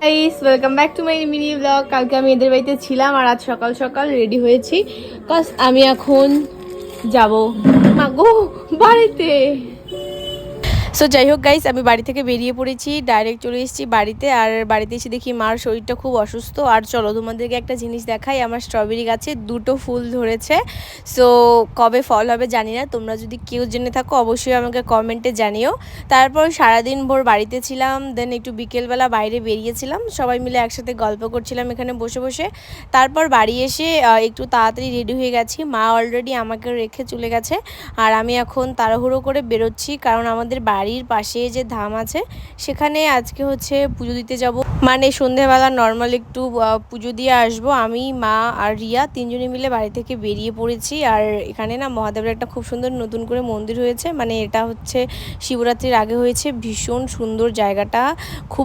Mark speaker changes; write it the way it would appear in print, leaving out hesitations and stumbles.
Speaker 1: Guys welcome back to my mini blog. কালকে আমি এদের বাড়িতে ছিলাম আর আজ সকাল সকাল রেডি হয়েছি, কাজ আমি এখন যাব মাগো বাড়িতে। সো যাই হোক গাইস, আমি বাড়ি থেকে বেরিয়ে পড়েছি, ডাইরেক্ট চলে এসেছি বাড়িতে। আর বাড়িতে এসে দেখি মার শরীরটা খুব অসুস্থ। আর চলো তোমাদেরকে একটা জিনিস দেখাই, আমার স্ট্রবেরি গাছে দুটো ফুল ধরেছে। সো কবে ফল হবে জানি না, তোমরা যদি কেউ জেনে থাকো অবশ্যই আমাকে কমেন্টে জানিও। তারপর সারাদিন ভোর বাড়িতে ছিলাম, দেন একটু বিকেলবেলা বাইরে বেরিয়েছিলাম, সবাই মিলে একসাথে গল্প করছিলাম এখানে বসে বসে। তারপর বাড়ি এসে একটু তাড়াতাড়ি রেডি হয়ে গেছি, মা অলরেডি আমাকে রেখে চলে গেছে। আর আমি এখন তাড়াহুড়ো করে বেরোচ্ছি, কারণ আমাদের বাড়ির পাশে যে ধাম আছে সেখানে আজকে হচ্ছে পুজো দিতে যাব। মানে সন্ধেবেলা নর্মাল একটু পুজো দিয়ে আসবো। আমি, মা আর রিয়া তিনজনে মিলে বাড়ি থেকে বেরিয়ে পড়েছি। আর এখানে না মহাদেবের একটা খুব সুন্দর নতুন করে মন্দির হয়েছে, মানে এটা হচ্ছে শিবরাত্রির আগে হয়েছে, ভীষণ সুন্দর জায়গাটা, খুব